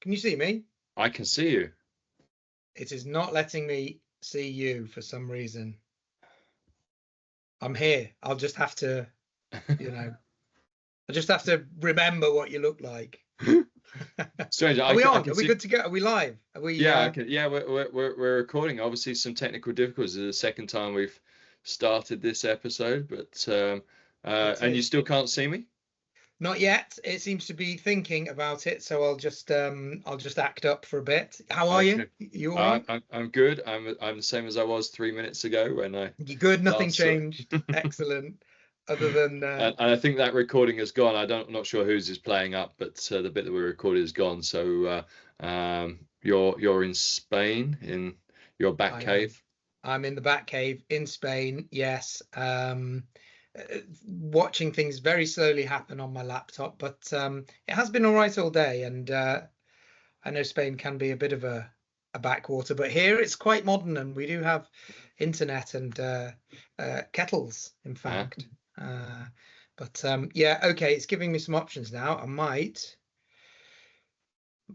Can you see me? I can see you. It is not letting me see you for some reason. I'm here. I'll just have to, I just have to remember what you look like. Strange. Are we I on? can Are we see. good to go? Are we live? Are we? Yeah, I can. Yeah, we're recording. Obviously, some technical difficulties. It's the second time we've started this episode, but and you still can't see me? Not yet. It seems to be thinking about it, so I'll just act up for a bit. How are you? Okay. You all right? I'm good. I'm the same as I was 3 minutes ago when I You good? Nothing last saw. changed. Excellent. Other than And I think that recording has gone. I'm not sure whose is playing up, but the bit that we recorded is gone. So you're in Spain in your back cave. I'm in the back cave in Spain. Yes. Watching things very slowly happen on my laptop, but it has been all right all day. And I know Spain can be a bit of a backwater, but here it's quite modern, and we do have internet and kettles, in fact. But yeah, okay, it's giving me some options now. I might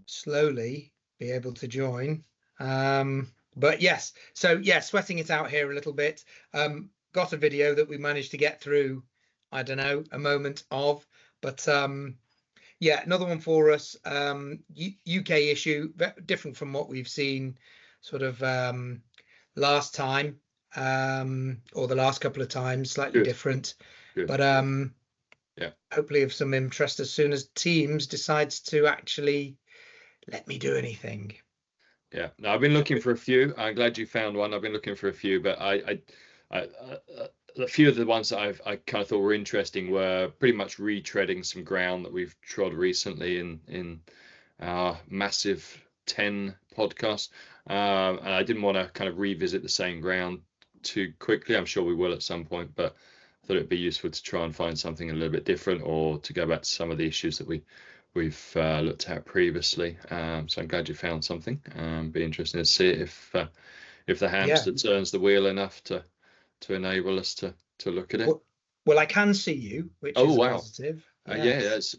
slowly be able to join. But yes, so yeah, sweating it out here a little bit. Got a video that we managed to get through, I don't know, a moment of, but yeah, another one for us. UK issue, different from what we've seen sort of last time, or the last couple of times, slightly different. Good. But yeah, hopefully of some interest as soon as Teams decides to actually let me do anything. Yeah, no, I've been looking for a few. I'm glad you found one. I've been looking for a few, but a few of the ones that I kind of thought were interesting were pretty much retreading some ground that we've trod recently in our massive 10 podcast. And I didn't want to kind of revisit the same ground too quickly. I'm sure we will at some point, but I thought it'd be useful to try and find something a little bit different, or to go back to some of the issues that we've looked at previously. So I'm glad you found something. Be interesting to see if the hamster turns the wheel enough to enable us to look at it. Well, I can see you, which is positive. Yes.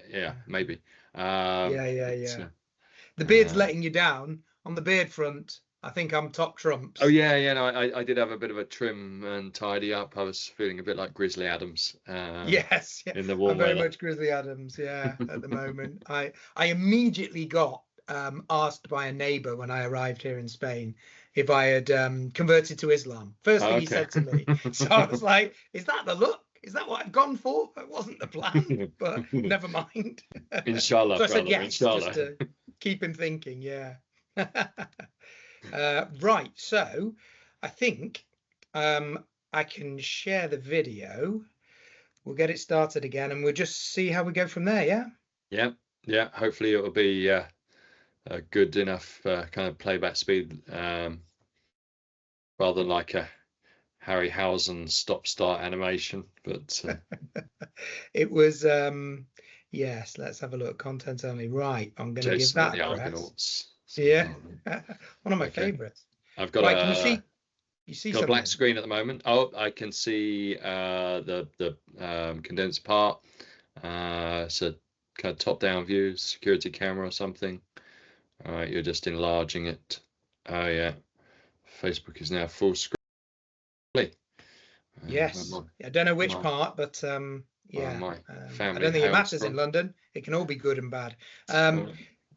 Yeah, maybe. Yeah. The beard's letting you down. On the beard front, I think I'm top trumps. Oh yeah. No, I did have a bit of a trim and tidy up. I was feeling a bit like Grizzly Adams. Yes, yeah. In the warm I'm very weather. much Grizzly Adams. Yeah, at the moment, I immediately got asked by a neighbour when I arrived here in Spain if I had converted to Islam. First thing he said to me. So I was like, "Is that the look? Is that what I've gone for? It wasn't the plan, but never mind." Inshallah. So I said yes, inshallah. just to keep him thinking. Yeah. Right. So I think I can share the video. We'll get it started again, and we'll just see how we go from there. Yeah. Hopefully it will be a good enough kind of playback speed, rather than like a Harryhausen stop-start animation. But it was yes. Let's have a look. Content only. Right. I'm going to give that a press. Yeah. One of my favorites. I've got right, can you see got a black screen at the moment. Oh, I can see the condensed part. It's a kind of top-down view, security camera or something. All right, you're just enlarging it. Oh yeah, Facebook is now full screen. Yes, I don't know which part, but yeah, I don't think it matters in London. It can all be good and bad.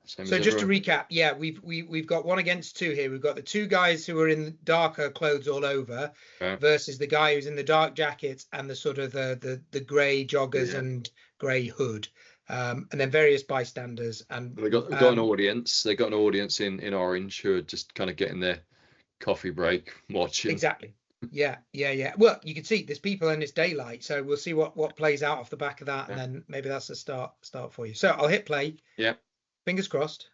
So just to recap, yeah, we've got 1 against 2 here. We've got the 2 guys who are in darker clothes all over, versus the guy who's in the dark jacket and the sort of the grey joggers and grey hood, and then various bystanders. And they got an audience. They got an audience in orange who are just kind of getting their coffee break watching. Exactly. Yeah. Well, you can see there's people and it's daylight, so we'll see what plays out off the back of that, and then maybe that's a start for you. So I'll hit play. Yeah. Fingers crossed.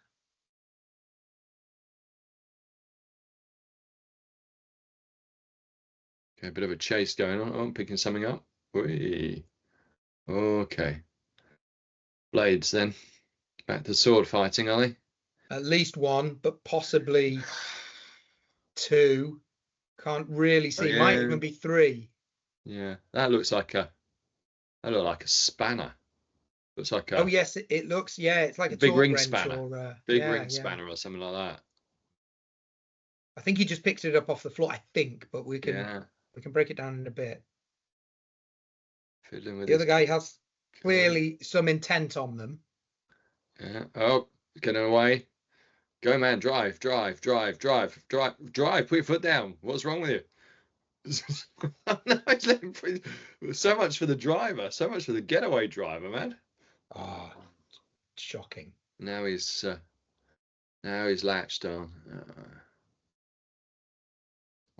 Okay, a bit of a chase going on. I'm picking something up. Whee. Okay. Blades then. Back to sword fighting, are they? At least 1, but possibly 2. Can't really see. Might even be 3. Yeah, that looks like a spanner. Looks like Oh a yes, it looks. Yeah, it's like a big torque ring wrench spanner, or big yeah, ring yeah. spanner or something like that. I think he just picked it up off the floor. I think, but we can Yeah, break it down in a bit. fiddling with The his other guy has coat. clearly some intent on them. Yeah. Oh, getting away. Go, man. Drive, drive, drive, drive, drive, drive. Put your foot down. What's wrong with you? No, he's letting so much for the driver, so much for the getaway driver, man. Ah, shocking. Now he's latched on.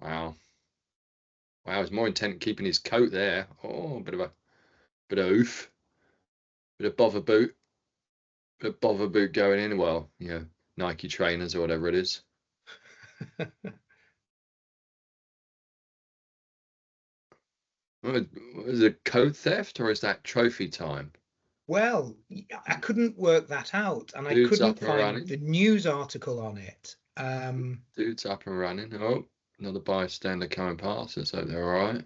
Wow, wow. He's more intent keeping his coat there. Oh, bit of oof, bit of bother boot, bit of bother boot going in. Well, Nike trainers or whatever it is. Is it coat theft or is that trophy time? Well, I couldn't work that out, and I Dude's couldn't up and find the running. news article on it. Dude's up and running. Oh, another bystander coming past. Let's hope they're all right.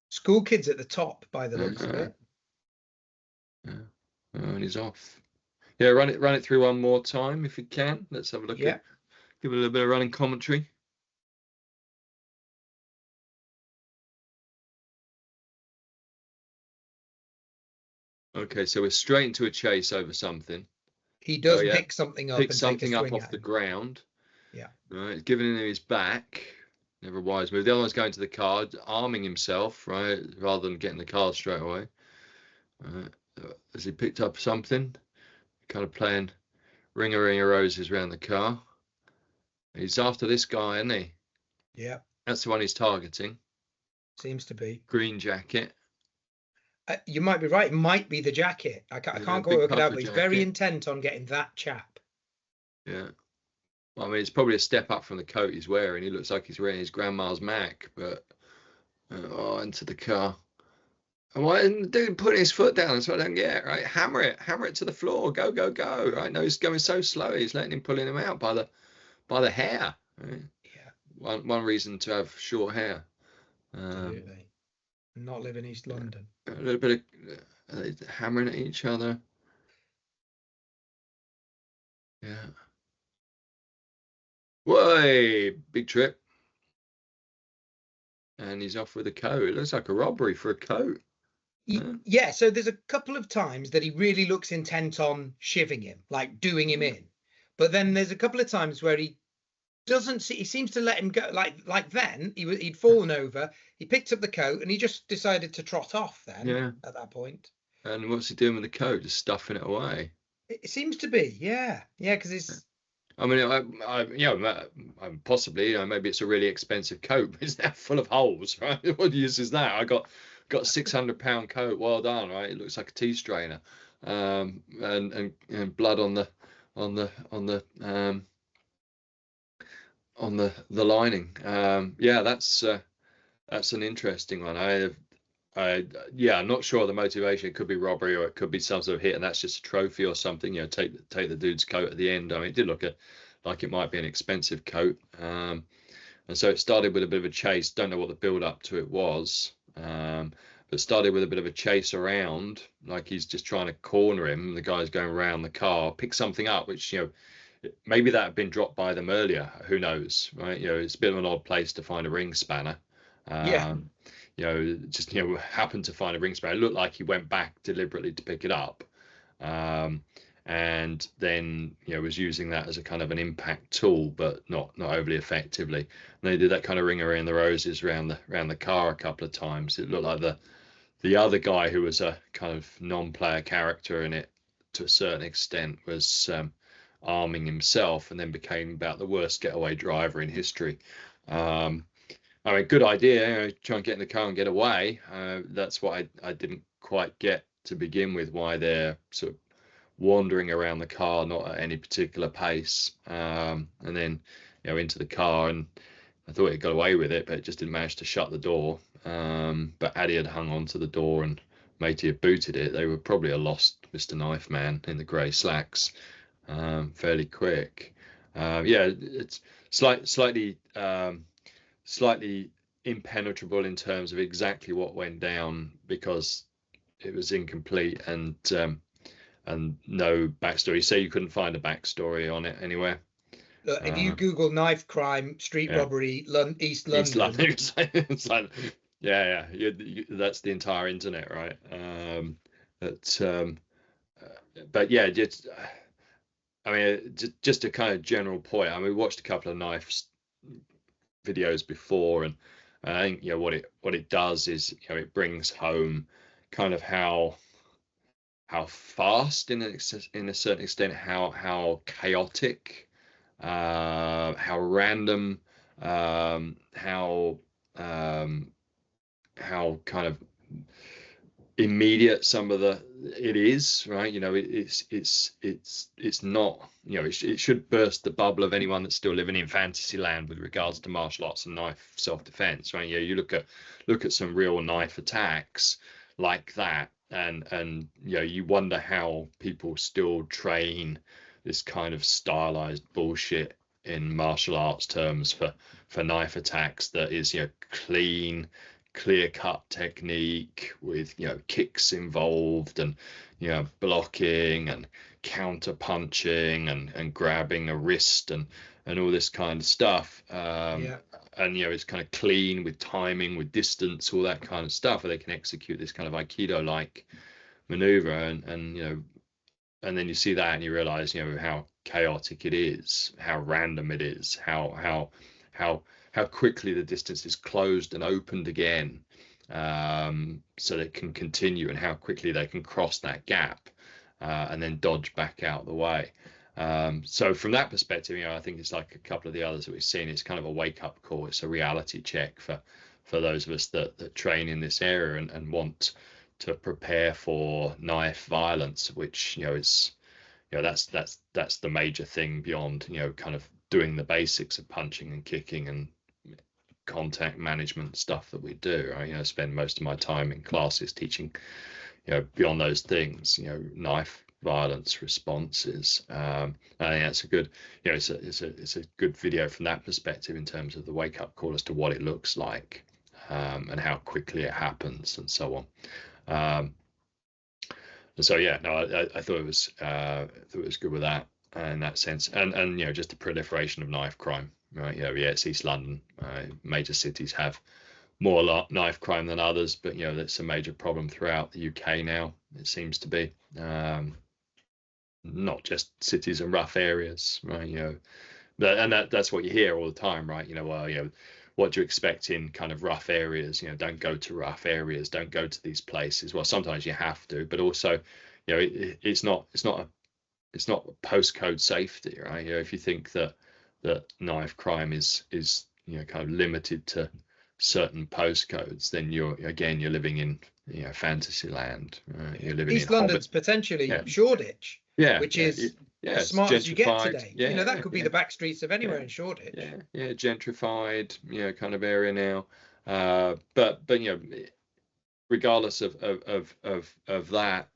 School kids at the top, by the looks of Uh, it. yeah. Oh, and he's off. Yeah, run it through one more time if you can. Let's have a look Yeah, at give it a little bit of running commentary. Okay, so we're straight into a chase over something. he Oh does yeah, pick something up pick and take a something up swing off at the him. ground. Yeah, Right, giving him his back. Never a wise move. The other one's going to the car, arming himself, right, rather than getting the car straight away. Right. Has he picked up something? Kind of playing ring a roses around the car. He's after this guy, isn't he? yeah, That's the one he's targeting. seems to be. Green jacket. You might be right. It might be the jacket. I can't quite Big work it out, puffer but he's very jacket. intent on getting that chap. Yeah. Well, I mean, it's probably a step up from the coat he's wearing. He looks like he's wearing his grandma's Mac, but into the car. And why isn't the dude putting his foot down? That's what I don't get. Right, hammer it to the floor. Go, go, go. Right, no, he's going so slow. He's letting him pulling him out by the hair. Right? Yeah, One reason to have short hair. absolutely. Not live in East London. A little bit of hammering at each other. Yeah. Way big trip. And he's off with a coat. It looks like a robbery for a coat. Yeah, so there's a couple of times that he really looks intent on shivving him, like doing him in. But then there's a couple of times where he doesn't see, he seems to let him go. Like then he'd fallen over, he picked up the coat and he just decided to trot off then Yeah. at that point. And what's he doing with the coat? Just stuffing it away. It seems to be, yeah, because it's. I mean, possibly, maybe it's a really expensive coat, but it's now full of holes, right? What use is that? I got £600 coat. Well done, right? It looks like a tea strainer, and blood on the lining. Yeah, that's an interesting one. I'm not sure the motivation. It could be robbery or it could be some sort of hit, and that's just a trophy or something. Take the dude's coat at the end. I mean, it did look like it might be an expensive coat. And so it started with a bit of a chase. Don't know what the build up to it was, but started with a bit of a chase around, like he's just trying to corner him. The guy's going around the car, pick something up, which maybe that had been dropped by them earlier. Who knows, right? It's a bit of an odd place to find a ring spanner. Yeah. Just happened to find a ring spanner. It looked like he went back deliberately to pick it up, and then was using that as a kind of an impact tool, but not overly effectively. And they did that kind of ring around the roses around the car a couple of times. It looked like the other guy, who was a kind of non-player character in it to a certain extent, was arming himself, and then became about the worst getaway driver in history. I mean, good idea, try and get in the car and get away. That's what I didn't quite get to begin with, why they're sort of wandering around the car, not at any particular pace. And then, into the car, and I thought it got away with it, but it just didn't manage to shut the door. But Addy had hung onto the door and Matey had booted it. They were probably a lost Mr. Knife Man in the grey slacks, fairly quick. It's slightly impenetrable in terms of exactly what went down, because it was incomplete, and no backstory. Say you couldn't find a backstory on it anywhere. If you Google knife crime, street Yeah. robbery, East East London, London. It's like, yeah, that's the entire internet, right? But yeah, just I mean, just a kind of general point. I mean, we watched a couple of knife videos before, and I think what it does is it brings home kind of how fast in a certain extent, how chaotic, how random, how kind of immediate some of it is, right? It's not, it should burst the bubble of anyone that's still living in fantasy land with regards to martial arts and knife self-defense, right? You look at some real knife attacks like that, and you wonder how people still train this kind of stylized bullshit in martial arts terms for knife attacks that is clean, clear-cut technique with kicks involved, and blocking and counter punching and grabbing a wrist and all this kind of stuff. And it's kind of clean with timing, with distance, all that kind of stuff, where they can execute this kind of aikido-like maneuver, and then you see that and you realize how chaotic it is, how random it is, how quickly the distance is closed and opened again, so they can continue, and how quickly they can cross that gap and then dodge back out the way. So from that perspective, I think it's like a couple of the others that we've seen. It's kind of a wake-up call. It's a reality check for those of us that train in this area and want to prepare for knife violence, which is that's the major thing beyond kind of doing the basics of punching and kicking and contact management stuff that we do. I spend most of my time in classes teaching beyond those things, knife violence responses. I think that's a good, it's a good video from that perspective in terms of the wake-up call as to what it looks like, and how quickly it happens and so on. So yeah, no, I thought it was good with that in that sense, and just the proliferation of knife crime, right? It's East London. Major cities have more knife crime than others, but that's a major problem throughout the UK now. It seems to be, not just cities and rough areas, right? And that's what you hear all the time, right? What do you expect in kind of rough areas? Don't go to rough areas. Don't go to these places. Well, sometimes you have to, but also, it's not postcode safety, right? If you think that knife crime is kind of limited to certain postcodes, then you're living in fantasy land. You're living East in London's potentially Shoreditch, which is as smart as you get today. That could be the back streets of anywhere in Shoreditch. Gentrified, kind of area now. But regardless of that,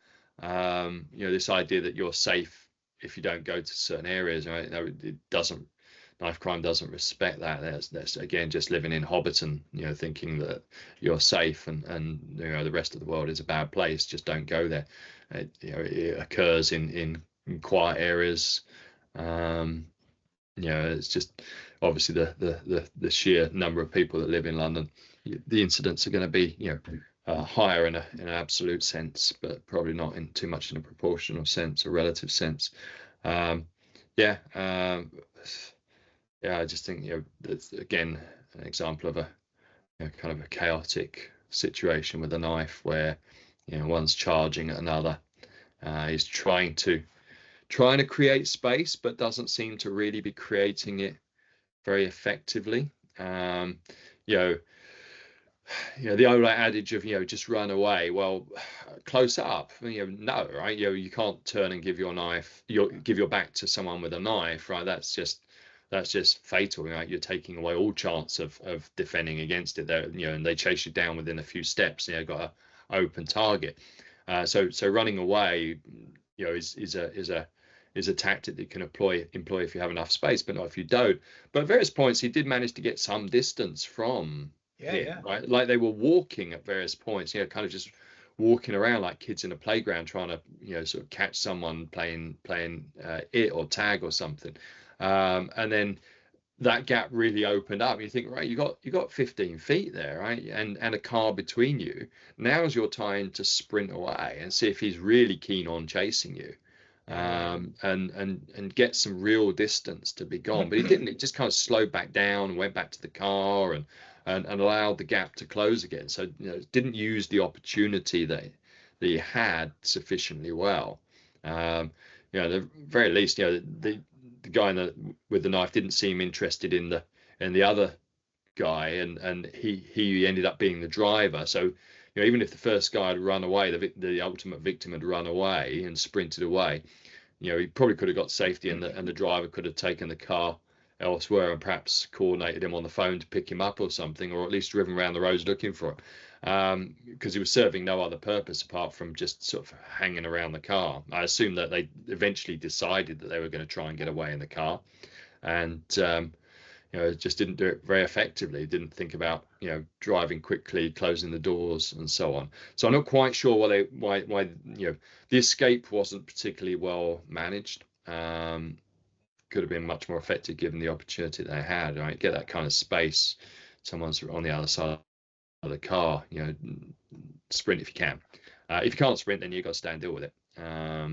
this idea that you're safe if you don't go to certain areas, right? No, it doesn't. Knife crime doesn't respect that. That's again just living in Hobbiton, thinking that you're safe and the rest of the world is a bad place. Just don't go there. It occurs in quiet areas. It's just obviously the sheer number of people that live in London. The incidents are going to be higher in an absolute sense, but probably not in too much in a proportional sense or relative sense. I just think that's again an example of a kind of a chaotic situation with a knife where one's charging at another. He's trying to create space, but doesn't seem to really be creating it very effectively. The old adage of just run away. Well, close up, no, right? You can't turn and give your back to someone with a knife, right? That's just fatal, right? You're taking away all chance of defending against it. And they chase you down within a few steps. Got an open target. So running away, is a tactic that you can employ if you have enough space, but not if you don't. But at various points, he did manage to get some distance from him, right? Like they were walking at various points, kind of just walking around like kids in a playground trying to, you know, sort of catch someone playing it or tag or something. And then that gap really opened up. You think, right, you got 15 feet there, right, and a car between you. Now's your time to sprint away and see if he's really keen on chasing you, and get some real distance to be gone. But he didn't. He just kind of slowed back down and went back to the car and allowed the gap to close again. So, you know, didn't use the opportunity that he had sufficiently well. You know, the very least, you know, the guy with the knife didn't seem interested in the other guy, and he ended up being the driver. So, you know, even if the first guy had run away, the ultimate victim had run away and sprinted away, you know, he probably could have got safety, and the driver could have taken the car elsewhere and perhaps coordinated him on the phone to pick him up or something, or at least driven around the roads looking for him, because he was serving no other purpose apart from just sort of hanging around the car. I assume that they eventually decided that they were going to try and get away in the car, and you know, just didn't do it very effectively. Didn't think about, you know, driving quickly, closing the doors, and so on. So I'm not quite sure why you know, the escape wasn't particularly well managed. Could have been much more effective given the opportunity they had. Right, get that kind of space. Someone's on the other side of the car. You know, sprint if you can. If you can't sprint, then you've got to stand deal with it. But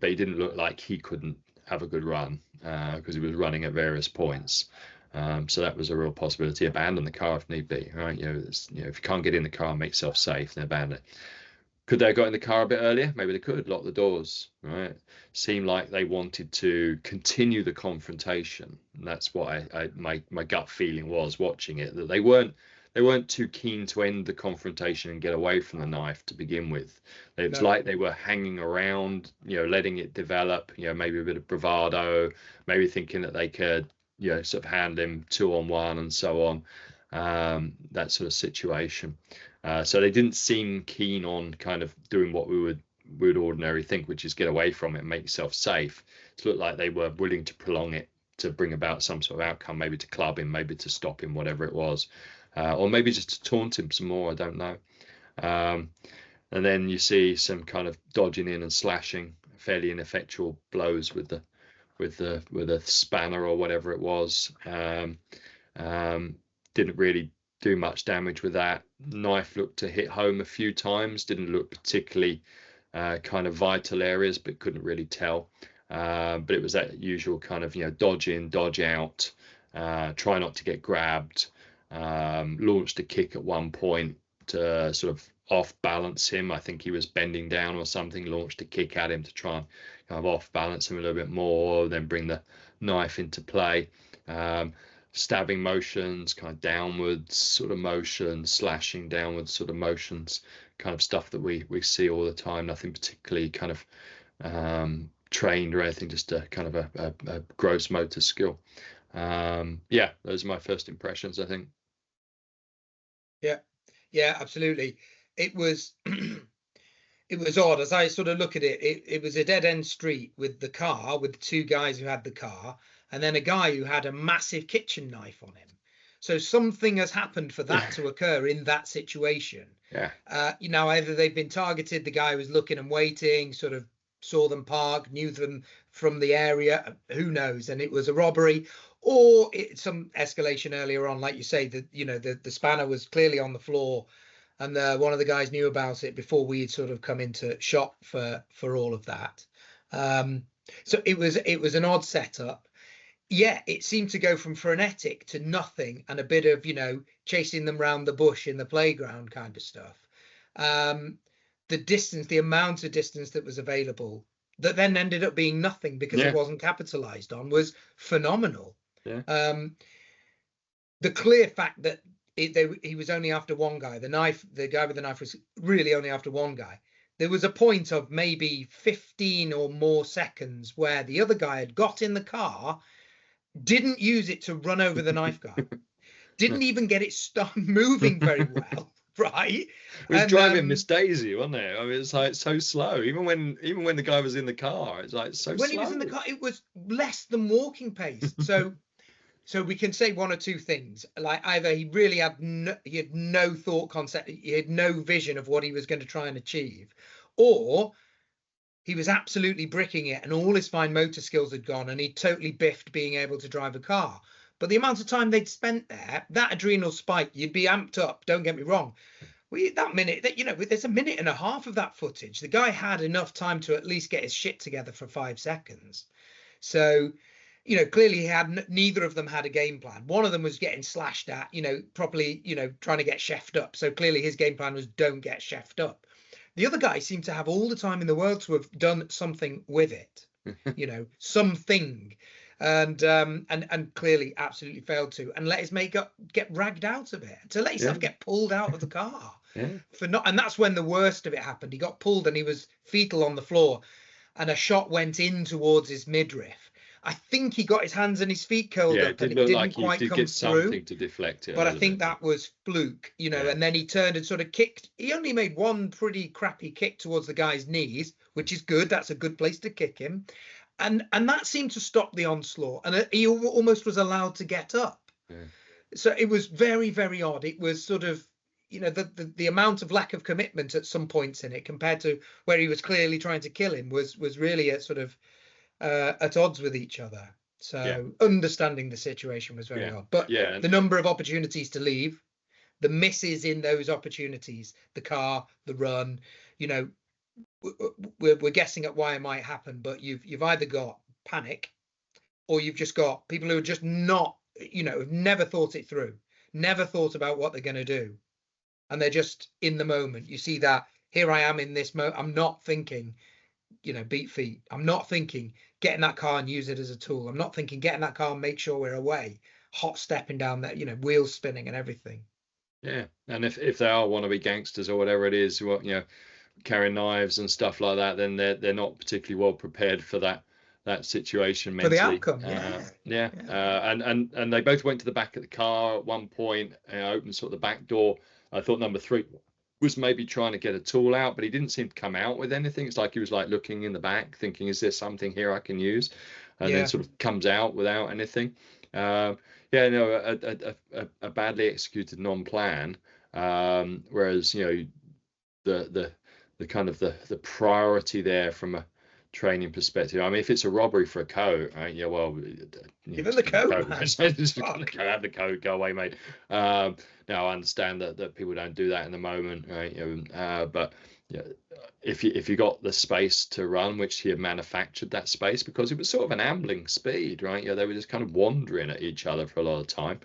he didn't look like he couldn't have a good run, because he was running at various points. So that was a real possibility. Abandon the car if need be, right? You know, if you can't get in the car and make yourself safe, then abandon it. Could they have got in the car a bit earlier? Maybe they could lock the doors, right? Seemed like they wanted to continue the confrontation, and that's what my gut feeling was watching it, that they weren't too keen to end the confrontation and get away from the knife to begin with. It's like they were hanging around, you know, letting it develop, you know, maybe a bit of bravado, maybe thinking that they could, you know, sort of handle him 2-on-1 and so on, that sort of situation. So they didn't seem keen on kind of doing what we would ordinarily think, which is get away from it and make yourself safe. It looked like they were willing to prolong it to bring about some sort of outcome, maybe to club him, maybe to stop him, whatever it was, or maybe just to taunt him some more. I don't know. And then you see some kind of dodging in and slashing, fairly ineffectual blows with a spanner or whatever it was. Didn't really do much damage with that. Knife looked to hit home a few times, didn't look particularly kind of vital areas, but couldn't really tell. But it was that usual kind of, you know, dodge in, dodge out, try not to get grabbed. Launched a kick at one point to sort of off balance him. I think he was bending down or something, launched a kick at him to try and kind of off balance him a little bit more, then bring the knife into play. Stabbing motions, kind of downwards sort of motions, slashing downwards sort of motions, kind of stuff that we see all the time. Nothing particularly kind of trained or anything, just a kind of a gross motor skill. Yeah, those are my first impressions, I think. Yeah, absolutely. It was it was odd as I sort of look at it. It was a dead end street with the car, with the two guys who had the car, and then a guy who had a massive kitchen knife on him. So something has happened for that to occur in that situation. Yeah. You know, either they've been targeted, the guy was looking and waiting, sort of saw them park, knew them from the area, who knows, and it was a robbery, or some escalation earlier on, like you say, that, you know, the spanner was clearly on the floor, and one of the guys knew about it before we had sort of come into shot for all of that. So it was an odd setup. Yeah, it seemed to go from frenetic to nothing and a bit of, you know, chasing them round the bush in the playground kind of stuff. The distance, the amount of distance that was available that then ended up being nothing because it wasn't capitalized on was phenomenal. The clear fact that he was only after one guy, the guy with the knife was really only after one guy. There was a point of maybe 15 or more seconds where the other guy had got in the car, didn't use it to run over the knife guy, didn't even get it moving very well, right? It was driving Miss Daisy, wasn't it? I mean, it's like so slow. Even when the guy was in the car, it's like so slow. When he was in the car, it was less than walking pace. So So we can say one or two things. Like either he really had no thought concept, he had no vision of what he was going to try and achieve, or he was absolutely bricking it and all his fine motor skills had gone and he totally biffed being able to drive a car. But the amount of time they'd spent there, that adrenal spike, you'd be amped up. Don't get me wrong. That minute, there's a minute and a half of that footage. The guy had enough time to at least get his shit together for 5 seconds. So, clearly he had neither of them had a game plan. One of them was getting slashed at, properly, trying to get chefed up. So clearly his game plan was don't get chefed up. The other guy seemed to have all the time in the world to have done something with it, something, and clearly absolutely failed to, and let his mate get ragged out of it, to let himself get pulled out of the car for not, and that's when the worst of it happened. He got pulled and he was fetal on the floor, and a shot went in towards his midriff. I think he got his hands and his feet curled up, and it didn't like quite he did come get through. something to deflect it. But I think that was fluke, and then he turned and sort of kicked. He only made one pretty crappy kick towards the guy's knees, which is good. That's a good place to kick him. And that seemed to stop the onslaught. And he almost was allowed to get up. Yeah. So it was very, very odd. It was sort of, the amount of lack of commitment at some points in it compared to where he was clearly trying to kill him was really at sort of at odds with each other. So understanding the situation was very odd. But the number of opportunities to leave, the misses in those opportunities, the car, the run, we're guessing at why it might happen, but you've either got panic or you've just got people who are just not, have never thought it through, never thought about what they're going to do. And they're just in the moment. You see that here I am in this moment. I'm not thinking, beat feet. I'm not thinking get in that car and use it as a tool. I'm not thinking get in that car and make sure we're away, hot stepping down that, wheels spinning and everything. Yeah. And if they are wannabe gangsters or whatever it is, carrying knives and stuff like that, then they're not particularly well prepared for that situation mentally. For the outcome, and they both went to the back of the car at one point, opened sort of the back door. I thought number 3 was maybe trying to get a tool out, but he didn't seem to come out with anything. It's like he was like looking in the back, thinking, "Is there something here I can use?" And then sort of comes out without anything. A badly executed non-plan. Whereas the kind of the priority there from a training perspective. I mean, if it's a robbery for a coat, right? Yeah, well, give him the coat. Just have the coat, go away, mate. Now I understand that people don't do that in the moment, right? But if you got the space to run, which he had manufactured that space because it was sort of an ambling speed, right? They were just kind of wandering at each other for a lot of time.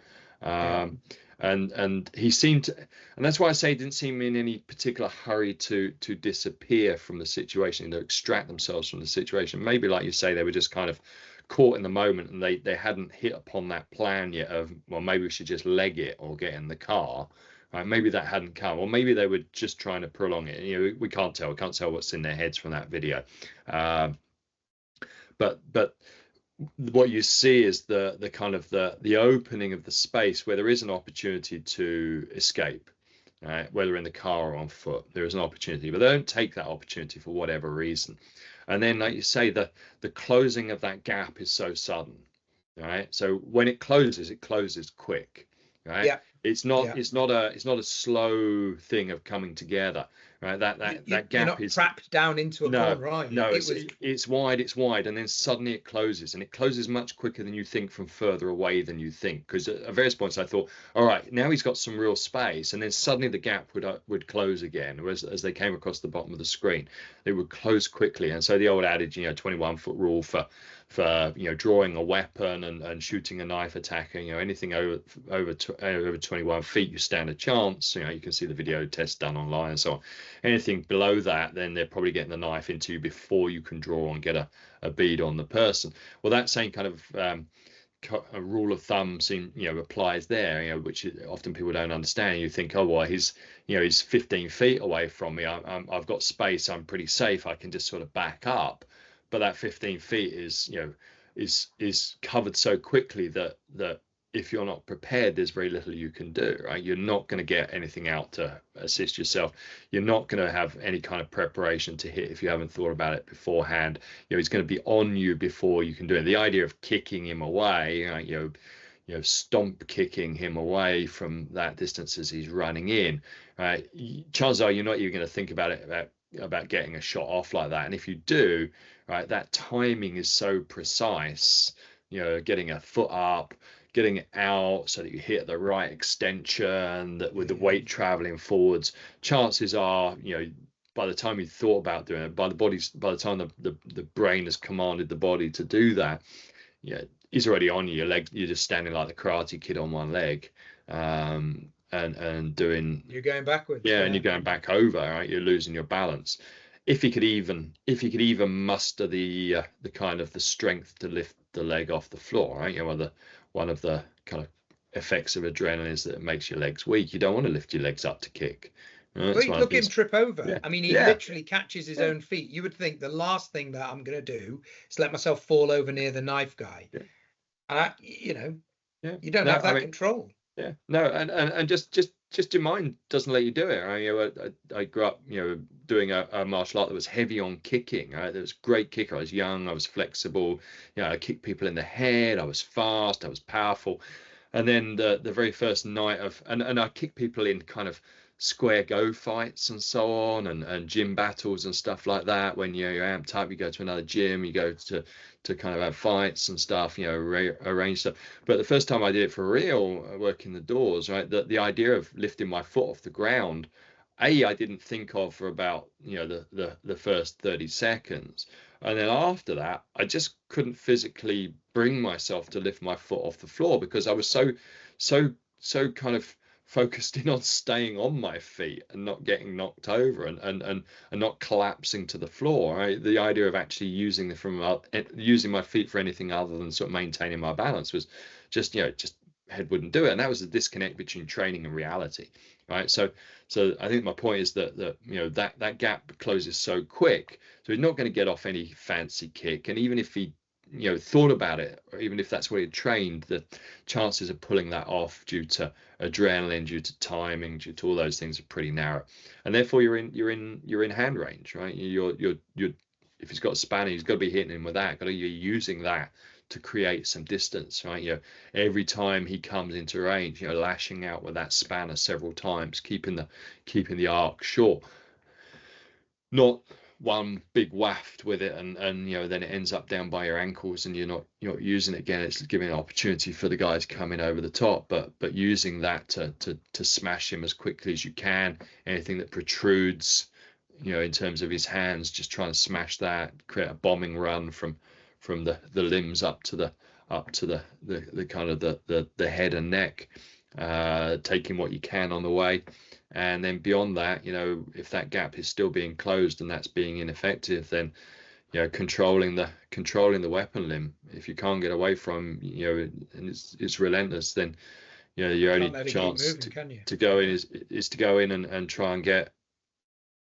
And he seemed to, and that's why I say he didn't seem in any particular hurry to disappear from the situation, to extract themselves from the situation. Maybe, like you say, they were just kind of caught in the moment and they hadn't hit upon that plan yet of, well, maybe we should just leg it or get in the car. Right? Maybe that hadn't come, or maybe they were just trying to prolong it. We can't tell. We can't tell what's in their heads from that video. But what you see is the kind of the opening of the space where there is an opportunity to escape, right? Whether in the car or on foot, there is an opportunity, but they don't take that opportunity for whatever reason. And then, like you say, the closing of that gap is so sudden, right? So when it closes quick, right? Yeah. It's not a slow thing of coming together, right? That gap you're not is trapped down into a corner, right? No, it's wide, and then suddenly it closes, and it closes much quicker than you think from further away than you think. Because at various points I thought, all right, now he's got some real space, and then suddenly the gap would close again. As they came across the bottom of the screen, it would close quickly. And so the old adage, 21-foot rule for drawing a weapon and shooting a knife attack, anything over 21 feet, you stand a chance. You can see the video test done online and so on. Anything below that, then they're probably getting the knife into you before you can draw and get a bead on the person. Well, that same kind of a rule of thumb applies there, which often people don't understand. You think, oh well, he's 15 feet away from me. I've got space. I'm pretty safe. I can just sort of back up. But that 15 feet is covered so quickly that if you're not prepared, there's very little you can do, right? You're not going to get anything out to assist yourself. You're not going to have any kind of preparation to hit if you haven't thought about it beforehand. He's going to be on you before you can do it. The idea of kicking him away, stomp kicking him away from that distance as he's running in, right, chances are you're not even going to think about it about getting a shot off like that. And if you do, right, that timing is so precise, getting a foot up, getting it out so that you hit the right extension, that with the weight traveling forwards, chances are, by the time you thought about doing it, by the time the brain has commanded the body to do that, he's already on your leg. You're just standing like the Karate Kid on one leg, and doing. You're going backwards. Yeah, and you're going back over. Right, you're losing your balance. If he could even muster the kind of the strength to lift the leg off the floor, right? One of the kind of effects of adrenaline is that it makes your legs weak. You don't want to lift your legs up to kick. Well, look him trip over. Yeah. I mean, he literally catches his own feet. You would think the last thing that I'm going to do is let myself fall over near the knife guy. Yeah. And you don't have that control. Yeah, no, and just your mind doesn't let you do it. I grew up, doing a martial art that was heavy on kicking. Right, there was great kicker. I was young, I was flexible. I kicked people in the head. I was fast. I was powerful. And then the very first night and I kicked people in kind of square go fights and so on, and gym battles and stuff like that. When you're amped up, you go to another gym, you go to kind of have fights and stuff, arrange stuff. But the first time I did it for real, working the doors, right, the idea of lifting my foot off the ground, I didn't think of for about the first 30 seconds, and then after that I just couldn't physically bring myself to lift my foot off the floor because I was so kind of focused in on staying on my feet and not getting knocked over and not collapsing to the floor. Right? The idea of actually using my feet for anything other than sort of maintaining my balance was just head wouldn't do it. And that was the disconnect between training and reality. Right. So I think my point is that gap closes so quick. So he's not going to get off any fancy kick. And even if he thought about it, or even if that's what he trained, the chances of pulling that off due to adrenaline, due to timing, due to all those things are pretty narrow. And therefore you're in hand range, right? You're if he's got a spanner, he's got to be hitting him with that. You're using that to create some distance, right? Every time he comes into range, lashing out with that spanner several times, keeping the arc short, not one big waft with it and then it ends up down by your ankles and you're not using it again. It's giving an opportunity for the guys coming over the top, but using that to smash him as quickly as you can. Anything that protrudes in terms of his hands, just trying to smash that, create a bombing run from the limbs up to the kind of the head and neck, taking what you can on the way. And then beyond that, if that gap is still being closed and that's being ineffective, then controlling the weapon limb. If you can't get away from and it's relentless, then your only chance to go in is to go in and try and get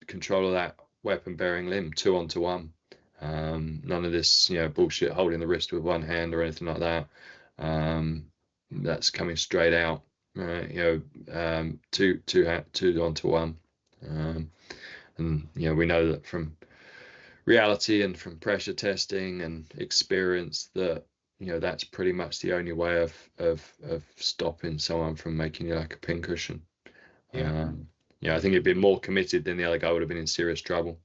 control of that weapon bearing limb 2-on-1. None of this bullshit holding the wrist with one hand or anything like that. That's coming straight out. 2-on-1, and we know that from reality and from pressure testing and experience that that's pretty much the only way of stopping someone from making you like a pincushion. I think he'd been more committed than the other guy would have been in serious trouble.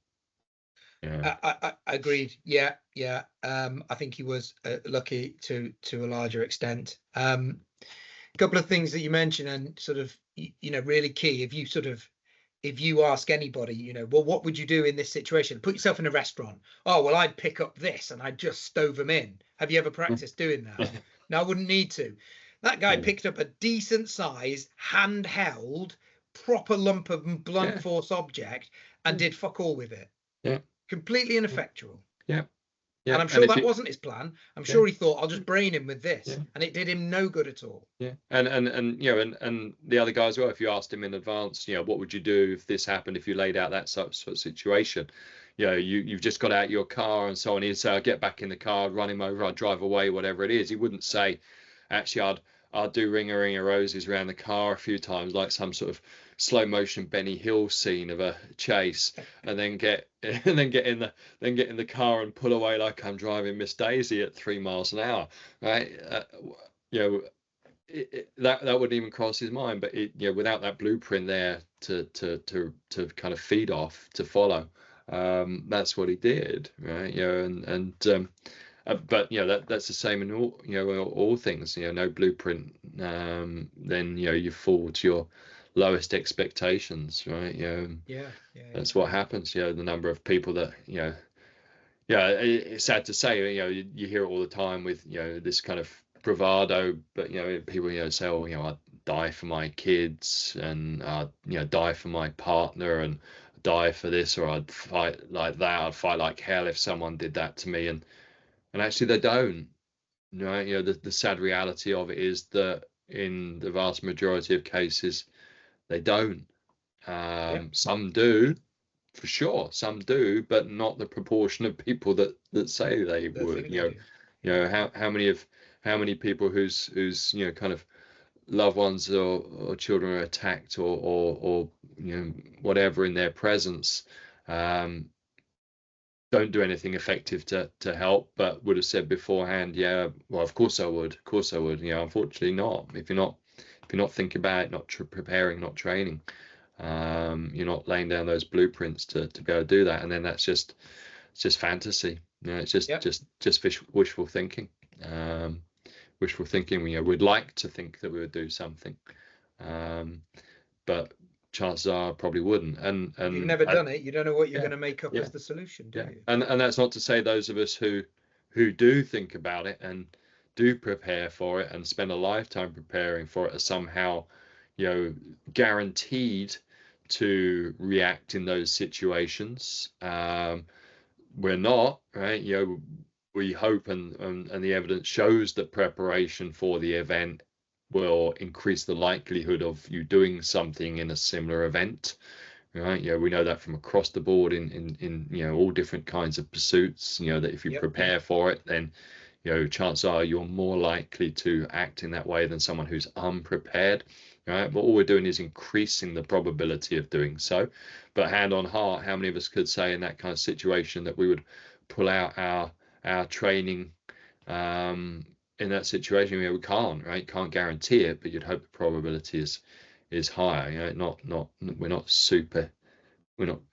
I agreed. Yeah. I think he was lucky to a larger extent. A couple of things that you mentioned and sort of really key. If you ask anybody, well, what would you do in this situation? Put yourself in a restaurant. Oh, well, I'd pick up this and I'd just stove them in. Have you ever practiced doing that? No, I wouldn't need to. That guy picked up a decent size, handheld, proper lump of blunt force object and did fuck all with it. Yeah. Completely ineffectual. Yeah. And I'm sure that wasn't his plan. I'm sure he thought, I'll just brain him with this, and it did him no good at all. Yeah, and the other guy as well. If you asked him in advance, what would you do if this happened? If you laid out that sort of situation, you've just got out your car and so on. He'd say, I'll get back in the car, I'd run him over, I'd drive away, whatever it is. He wouldn't say, actually, I'd do ring a roses around the car a few times, like some sort of slow motion Benny Hill scene of a chase, and then get in the car and pull away like I'm driving Miss Daisy at 3 miles an hour, right? that wouldn't even cross his mind. But without that blueprint there to kind of feed off, to follow, that's what he did, right? But that's the same in all things. No blueprint, then you fall to your lowest expectations, right? That's what happens. The number of people that it's sad to say, you hear it all the time with this kind of bravado, but people say, oh, I'd die for my kids, and I'd die for my partner, and die for this, or I'd fight like that, I'd fight like hell if someone did that to me, and actually they don't. Right? The sad reality of it is that in the vast majority of cases they don't. Some do, for sure, some do, but not the proportion of people that say they would. How many people whose kind of loved ones or children are attacked or whatever in their presence, don't do anything effective to help, but would have said beforehand, yeah, well, of course I would, unfortunately not. If you're not thinking about it, not preparing, not training, you're not laying down those blueprints to be able to do that, and then it's just fantasy. It's just wishful thinking. Wishful thinking. We'd like to think that we would do something, but chances are I probably wouldn't. And you've never done it, you don't know what you're going to make up as the solution, do you? And that's not to say those of us who do think about it and do prepare for it and spend a lifetime preparing for it are somehow guaranteed to react in those situations. We're not, right? We hope, and the evidence shows that preparation for the event will increase the likelihood of you doing something in a similar event, right? We know that from across the board in all different kinds of pursuits. That if you prepare for it, then chances are you're more likely to act in that way than someone who's unprepared, right? But all we're doing is increasing the probability of doing so. But hand on heart, how many of us could say in that kind of situation that we would pull out our training in that situation? We can't, right? Can't guarantee it, but you'd hope the probability is higher. We're not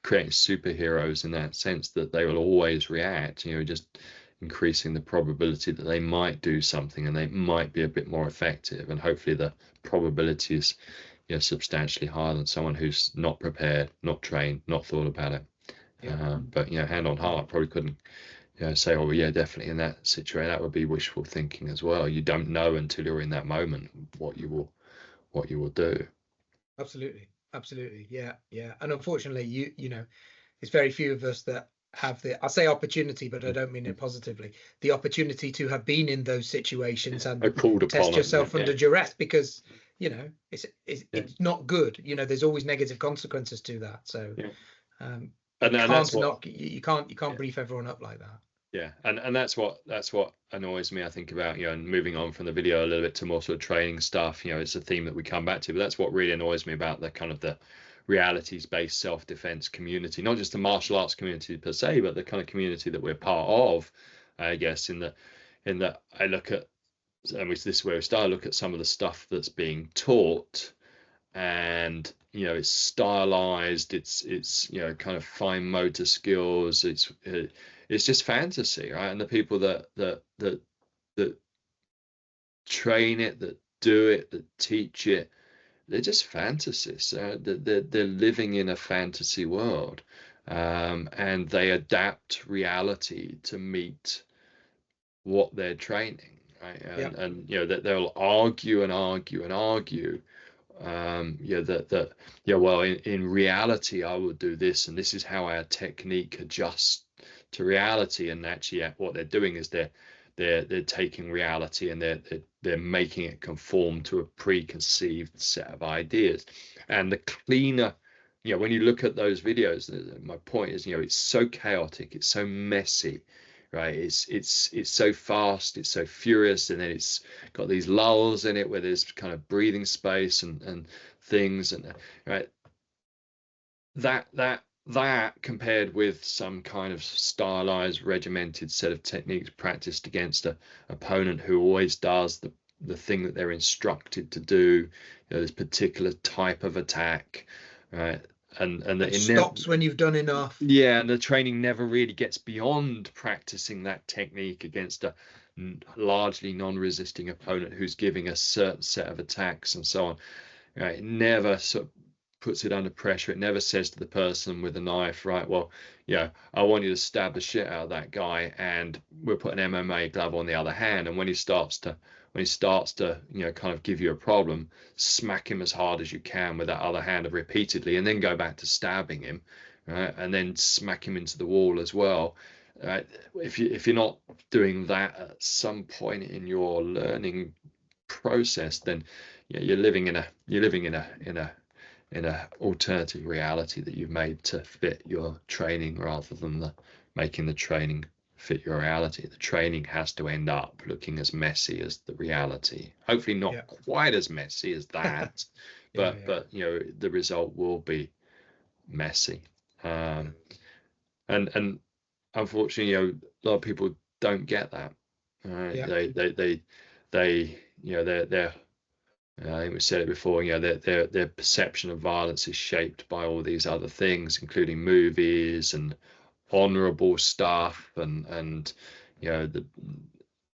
creating superheroes in that sense that they will always react. Just increasing the probability that they might do something and they might be a bit more effective, and hopefully the probability is substantially higher than someone who's not prepared, not trained, not thought about it. But hand on heart, probably couldn't say, oh yeah, definitely in that situation. That would be wishful thinking as well. You don't know until you're in that moment what you will do. Absolutely, yeah. And unfortunately, you know, it's very few of us that have I say opportunity, but I don't mean it positively, the opportunity to have been in those situations and test yourself under duress, because it's not good. There's always negative consequences to that. So you can't brief everyone up like that. Yeah, and that's what annoys me, I think, about and moving on from the video a little bit to more sort of training stuff. It's a theme that we come back to, but that's what really annoys me about the kind of the realities-based self-defense community, not just the martial arts community per se, but the kind of community that we're part of. I guess in that I look at, and this is where we start, look at some of the stuff that's being taught, and it's stylized, it's kind of fine motor skills, it's just fantasy, right? And the people that train it, that do it, that teach it, they're just fantasists. They're living in a fantasy world, and they adapt reality to meet what they're training, right? And that they'll argue and argue and argue. Well, in reality, I would do this, and this is how our technique adjusts to reality. And actually, what they're doing is they're taking reality and they're making it conform to a preconceived set of ideas. And the cleaner, when you look at those videos, my point is, it's so chaotic, it's so messy, right? It's so fast, it's so furious, and then it's got these lulls in it where there's kind of breathing space and things, and right, that compared with some kind of stylized, regimented set of techniques practiced against an opponent who always does the thing that they're instructed to do, this particular type of attack, right? And it stops when you've done enough. Yeah, and the training never really gets beyond practicing that technique against a largely non-resisting opponent who's giving a certain set of attacks and so on. Right? It never sort of puts it under pressure. It never says to the person with a knife, right, well, I want you to stab the shit out of that guy, and we'll put an MMA glove on the other hand. And when he starts to kind of give you a problem, smack him as hard as you can with that other hand repeatedly, and then go back to stabbing him, right, and then smack him into the wall as well. Right? If you're not doing that at some point in your learning process, then you're living in a alternative reality that you've made to fit your training, rather than making the training fit your reality. The training has to end up looking as messy as the reality. Hopefully not quite as messy as that, but the result will be messy. And unfortunately, a lot of people don't get that. They're I think we said it before, their perception of violence is shaped by all these other things, including movies and honorable stuff, and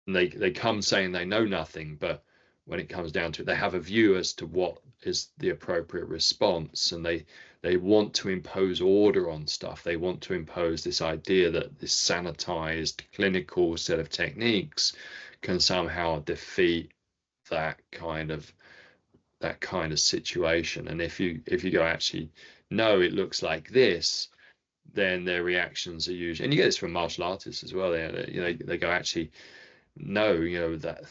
they come saying they know nothing, but when it comes down to it, they have a view as to what is the appropriate response, and they want to impose order on stuff. They want to impose this idea that this sanitized clinical set of techniques can somehow defeat that kind of situation. And if you go, actually, no, it looks like this, then their reactions are usually, and you get this from martial artists as well. They go, actually, no, that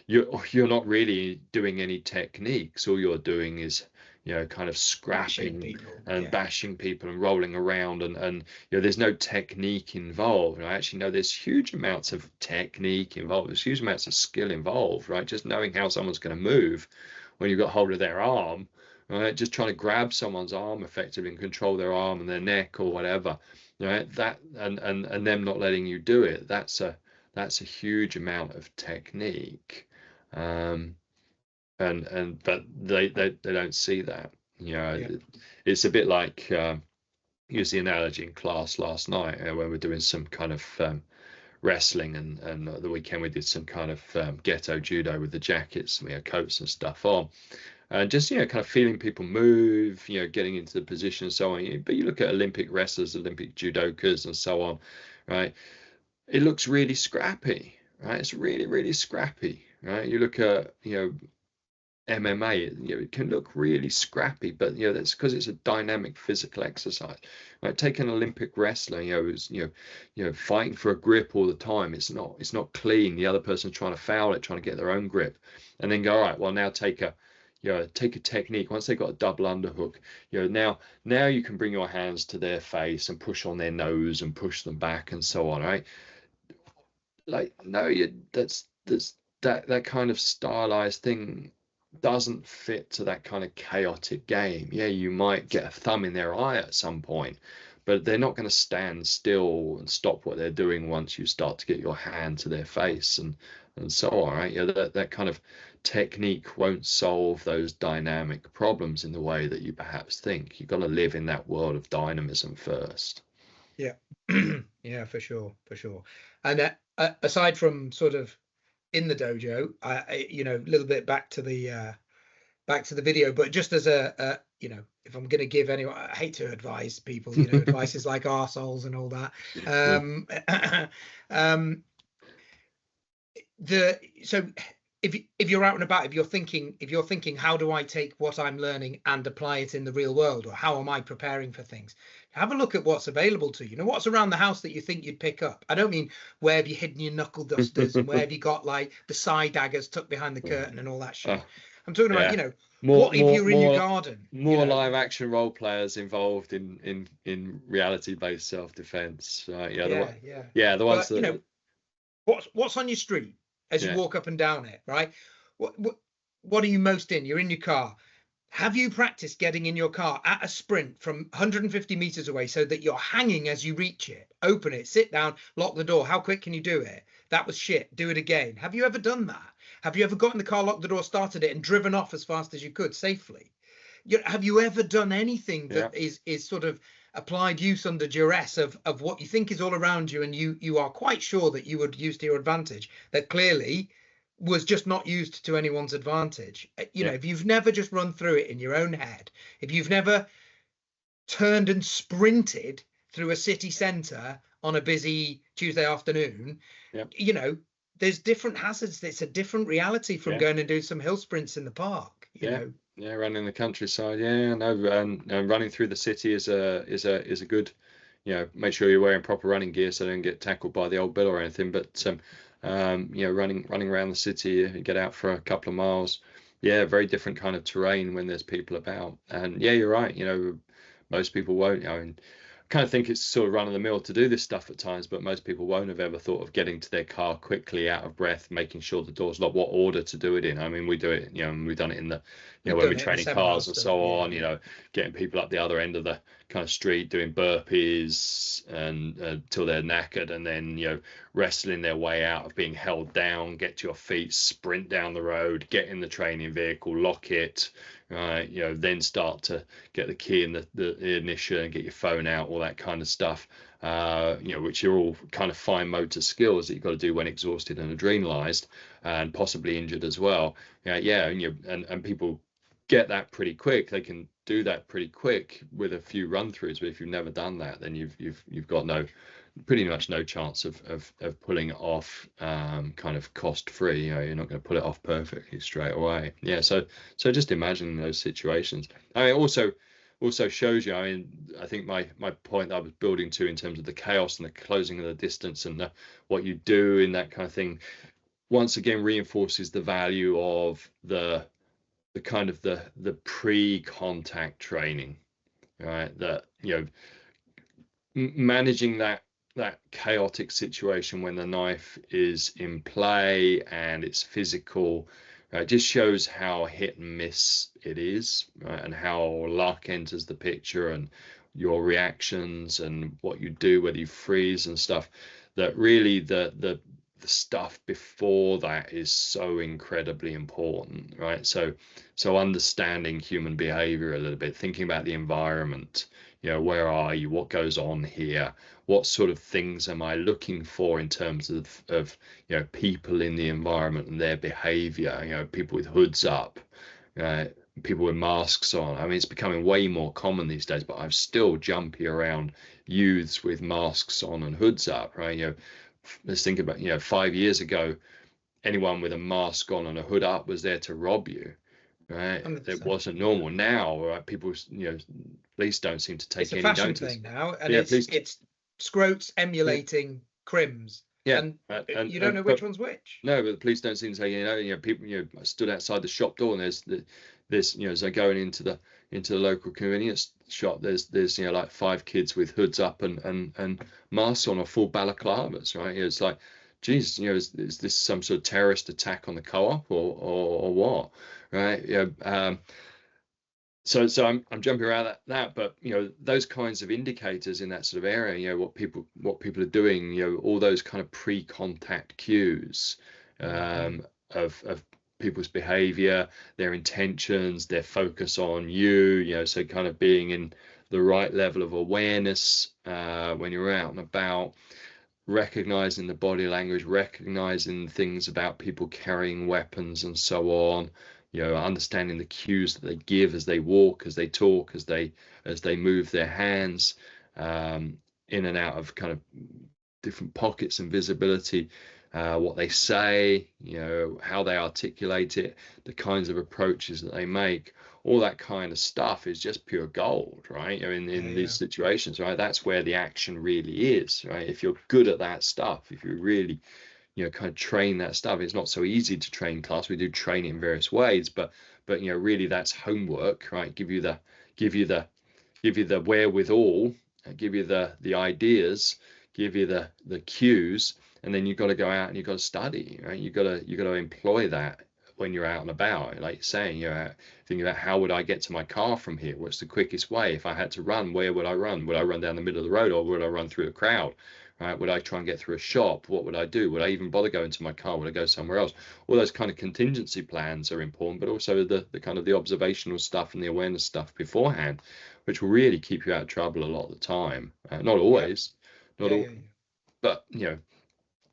you're not really doing any techniques. All you're doing is kind of scrapping and bashing people and rolling around, and there's no technique involved. And I actually know there's huge amounts of technique involved. There's huge amounts of skill involved, right? Just knowing how someone's going to move when you've got hold of their arm, right? Just trying to grab someone's arm effectively and control their arm and their neck or whatever, right? That and them not letting you do it. That's a huge amount of technique. But they don't see that. It's a bit like, use the analogy in class last night when we were doing some kind of wrestling, and the weekend we did some kind of ghetto judo with the jackets, and we had coats and stuff on, and just kind of feeling people move, getting into the position and so on. But you look at Olympic wrestlers, Olympic judokas and so on, right? It looks really scrappy, right? It's really, really scrappy, right? You look at MMA, it can look really scrappy, but that's because it's a dynamic physical exercise. Right? Take an Olympic wrestler, who's fighting for a grip all the time. It's not clean. The other person's trying to foul it, trying to get their own grip, and then go, all right, well, now take a technique. Once they've got a double underhook, now you can bring your hands to their face and push on their nose and push them back and so on, right? Like, no, that kind of stylized thing doesn't fit to that kind of chaotic game. Yeah, you might get a thumb in their eye at some point, but they're not going to stand still and stop what they're doing once you start to get your hand to their face and so on, right? That kind of technique won't solve those dynamic problems in the way that you perhaps think. You've got to live in that world of dynamism first. Yeah. Yeah, for sure. And aside from sort of in the dojo, I a little bit back to the video, but just as a if I'm going to give anyone, I hate to advise people, advice is like arseholes and all that. So if you're out and about, if you're thinking, how do I take what I'm learning and apply it in the real world, or how am I preparing for things? Have a look at what's available to you. What's around the house that you think you'd pick up. I don't mean where have you hidden your knuckle dusters and where have you got like the side daggers tucked behind the curtain and all that shit. I'm talking about, what if you're in your garden? More live action role players involved in reality-based self-defense. The ones that what's on your street as you walk up and down it, right? What are you most in? You're in your car. Have you practiced getting in your car at a sprint from 150 meters away so that you're hanging as you reach it? Open it, sit down, lock the door. How quick can you do it? That was shit. Do it again. Have you ever done that? Have you ever got in the car, locked the door, started it, and driven off as fast as you could safely? Have you ever done anything that is sort of applied use under duress of what you think is all around you, and you are quite sure that you would use to your advantage, that clearly was just not used to anyone's advantage? If you've never just run through it in your own head, if you've never turned and sprinted through a city centre on a busy Tuesday afternoon, there's different hazards. It's a different reality from going and doing some hill sprints in the park. Running in the countryside. Running through the city is a good, make sure you're wearing proper running gear so you don't get tackled by the old bill or anything. But running around the city, get out for a couple of miles. Very different kind of terrain when there's people about. And you're right. Most people won't. Kind of think it's sort of run of the mill to do this stuff at times, but most people won't have ever thought of getting to their car quickly, out of breath, making sure the door's locked, what order to do it in. I mean, we do it, and we've done it in the, when we're training cars and so on, getting people up the other end of the kind of street, doing burpees and till they're knackered, and then, wrestling their way out of being held down, get to your feet, sprint down the road, get in the training vehicle, lock it, then start to get the key in the ignition and get your phone out, all that kind of stuff, which are all kind of fine motor skills that you've got to do when exhausted and adrenalized and possibly injured as well. And people get that pretty quick. They can do that pretty quick with a few run throughs, but if you've never done that, then you've got pretty much no chance of pulling it off kind of cost free. You're not going to pull it off perfectly straight away. So just imagining those situations. I mean, also shows you, I think my point that I was building to in terms of the chaos and the closing of the distance and what you do in that kind of thing, once again reinforces the value of the kind of the pre-contact training, right? That, managing that chaotic situation when the knife is in play and it's physical, just shows how hit and miss it is, right? And how luck enters the picture and your reactions and what you do, whether you freeze and stuff, that really the stuff before that is so incredibly important, right? So understanding human behavior a little bit, thinking about the environment, where are you, what goes on here, what sort of things am I looking for in terms of people in the environment and their behavior, people with hoods up, people with masks on. I mean, it's becoming way more common these days, but I'm still jumpy around youths with masks on and hoods up, right? Let's think about, 5 years ago, anyone with a mask on and a hood up was there to rob you, right? 100%. It wasn't normal. Now, right, people, police don't seem to take any notice. It's a fashion thing now, and it's scroats emulating crims. And you don't know which one's which. No, but the police don't seem to say, people, stood outside the shop door, and there's so going into the local convenience shop, there's like 5 kids with hoods up and masks on, or full balaclavas, right? It's like, geez, is this some sort of terrorist attack on the co-op or what, right? So I'm jumping around that, but those kinds of indicators in that sort of area, what people are doing, all those kind of pre-contact cues of people's behavior, their intentions, their focus on you, so kind of being in the right level of awareness when you're out and about, recognizing the body language, recognizing things about people carrying weapons and so on, understanding the cues that they give as they walk, as they talk, as they move their hands in and out of kind of different pockets and visibility, what they say, how they articulate it, the kinds of approaches that they make, all that kind of stuff is just pure gold, right? In these situations, right? That's where the action really is, right? If you're good at that stuff, if you really kind of train that stuff. It's not so easy to train class. We do train in various ways, but really that's homework, right? Give you the wherewithal, give you the ideas, give you the cues, and then you've got to go out and you've got to study, right? You've got to employ that when you're out and about, like you're saying, you're out thinking about how would I get to my car from here? What's the quickest way? If I had to run, where would I run? Would I run down the middle of the road, or would I run through the crowd? Right? Would I try and get through a shop? What would I do? Would I even bother going to my car? Would I go somewhere else? All those kind of contingency plans are important, but also the kind of the observational stuff and the awareness stuff beforehand, which will really keep you out of trouble a lot of the time. Not always, not all, but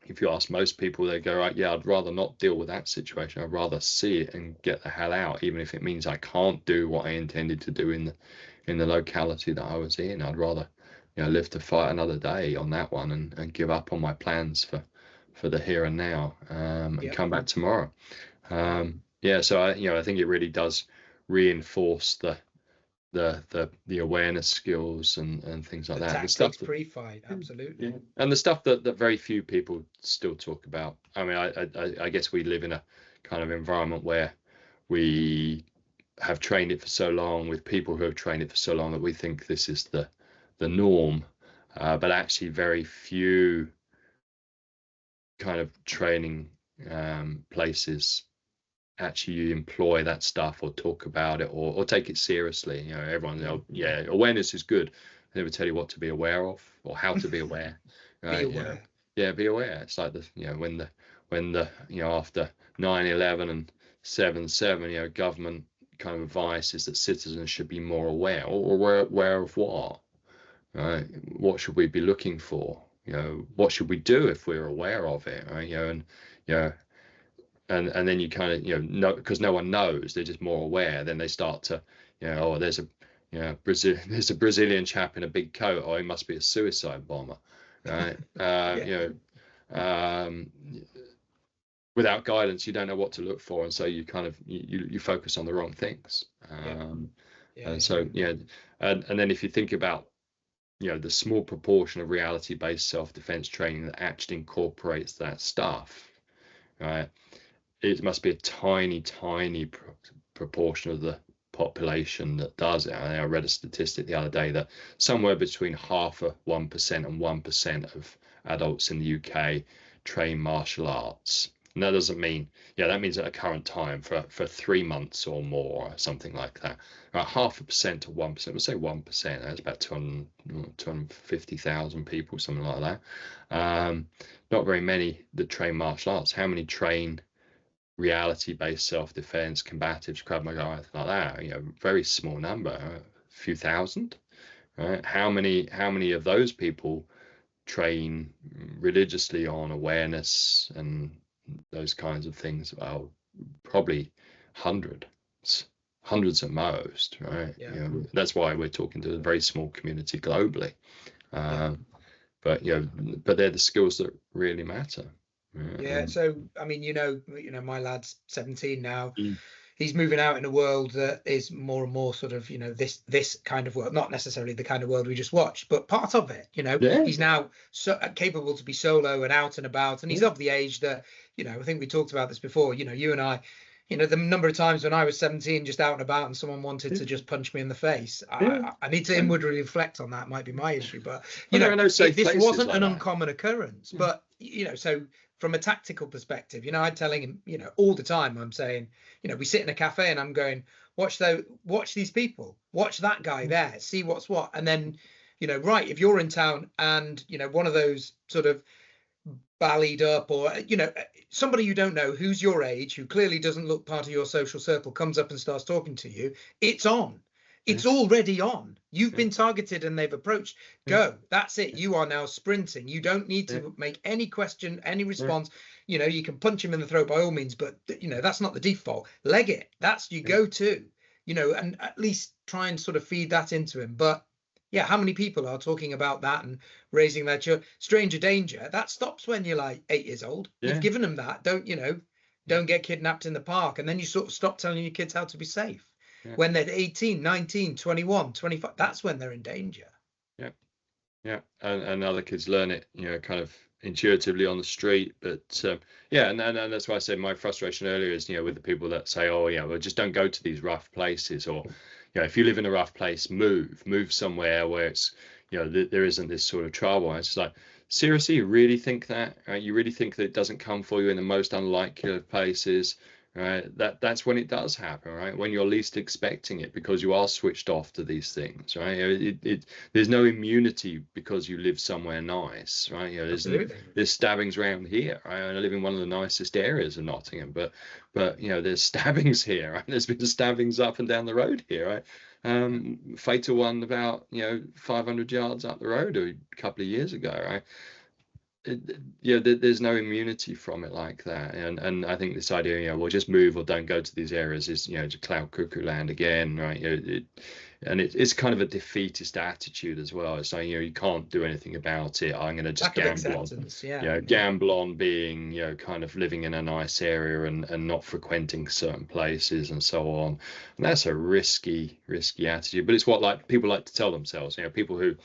if you ask most people, they go, right, yeah, I'd rather not deal with that situation. I'd rather see it and get the hell out, even if it means I can't do what I intended to do in the locality that I was in. I'd rather, live to fight another day on that one and give up on my plans for the here and now, and come back tomorrow. So I think it really does reinforce the awareness skills and things like that. Tactics, the stuff pre-fight, absolutely. And the stuff that very few people still talk about. I mean, I guess we live in a kind of environment where we have trained it for so long, with people who have trained it for so long, that we think this is the norm, but actually very few kind of training places actually employ that stuff or talk about it or take it seriously. Everyone, awareness is good. They never tell you what to be aware of or how to be aware. Right? Be aware. Be aware. It's like when the after 9/11 and 7/7, government kind of advice is that citizens should be more aware. Or aware of what? Right? What should we be looking for? What should we do if we're aware of it? Right? And then you kind of know, because no one knows, they're just more aware. Then they start to there's a Brazilian chap in a big coat, he must be a suicide bomber, right? Without guidance, you don't know what to look for, and so you kind of you focus on the wrong things. And then if you think about the small proportion of reality-based self-defense training that actually incorporates that stuff, right? It must be a tiny proportion of the population that does it. I read a statistic the other day that somewhere between 0.5% and 1% of adults in the UK train martial arts. And that doesn't mean, that means at a current time for 3 months or more, or something like that. Right, 0.5% to 1%, we'll say 1%, that's about 250,000 people, something like that. Not very many that train martial arts. How many train reality-based self-defense, combatives, Krav Maga, anything like that? Very small number, a few thousand. Right? How many of those people train religiously on awareness and those kinds of things? Well, probably hundreds at most, right? That's why we're talking to a very small community globally. But they're the skills that really matter. So I mean, my lad's 17 now. He's moving out in a world that is more and more sort of this kind of world, not necessarily the kind of world we just watched, but part of it. He's now so capable to be solo and out and about, and he's of the age that I think we talked about this before. You and I, the number of times when I was 17 just out and about and someone wanted to just punch me in the face. I need to inwardly reflect on that. Might be my issue, but this wasn't an uncommon occurrence. But so from a tactical perspective, I'm telling him, all the time, I'm saying, we sit in a cafe and I'm going, watch these people, watch that guy there, see what's what. And then, right, if you're in town and, one of those sort of ballied up or, somebody you don't know who's your age, who clearly doesn't look part of your social circle, comes up and starts talking to you, it's on. It's already on. You've been targeted and they've approached. Go. That's it. You are now sprinting. You don't need to make any question, any response. You can punch him in the throat by all means, but that's not the default. Leg it. That's you go to, and at least try and sort of feed that into him. But how many people are talking about that and raising their stranger danger? That stops when you're like 8 years old. You've given them that. Don't get kidnapped in the park. And then you sort of stop telling your kids how to be safe. When they're 18, 19, 21, 25, that's when they're in danger. And other kids learn it, kind of intuitively on the street. But and that's why I said my frustration earlier is, with the people that say, well, just don't go to these rough places, or, if you live in a rough place, move somewhere where it's, there isn't this sort of trouble. And it's like, seriously, you really think that? You really think that it doesn't come for you in the most unlikely of places? right? That's when it does happen, right? When you're least expecting it, because you are switched off to these things, right? There's no immunity because you live somewhere nice, right? Absolutely. There's stabbings around here, right? I live in one of the nicest areas of Nottingham, but there's stabbings here, right? There's been stabbings up and down the road here, right? Fatal one about 500 yards up the road a couple of years ago, right? There's no immunity from it like that, and I think this idea, well, just move or don't go to these areas is, cloud cuckoo land again, right? It's kind of a defeatist attitude as well. It's like, you can't do anything about it. I'm going to just Lack of gamble acceptance, on, gamble on being, kind of living in a nice area and not frequenting certain places and so on. And that's a risky attitude. But it's what like people like to tell themselves. People who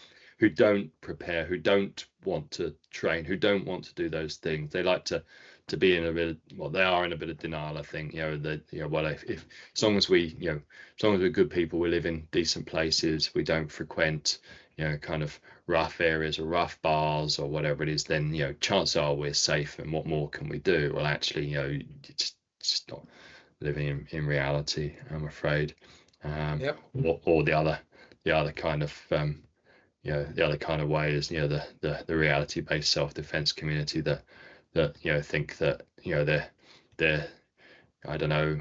don't prepare, who don't want to train, who don't want to do those things. They like to be in a bit they are in a bit of denial, I think. Well, if as long as we're good people, we live in decent places, we don't frequent kind of rough areas or rough bars or whatever it is, then chances are we're safe, and what more can we do? Well, actually, just not living in reality, I'm afraid. Yep. Or the other kind of the other kind of way is the reality-based self-defense community that think that they're I don't know,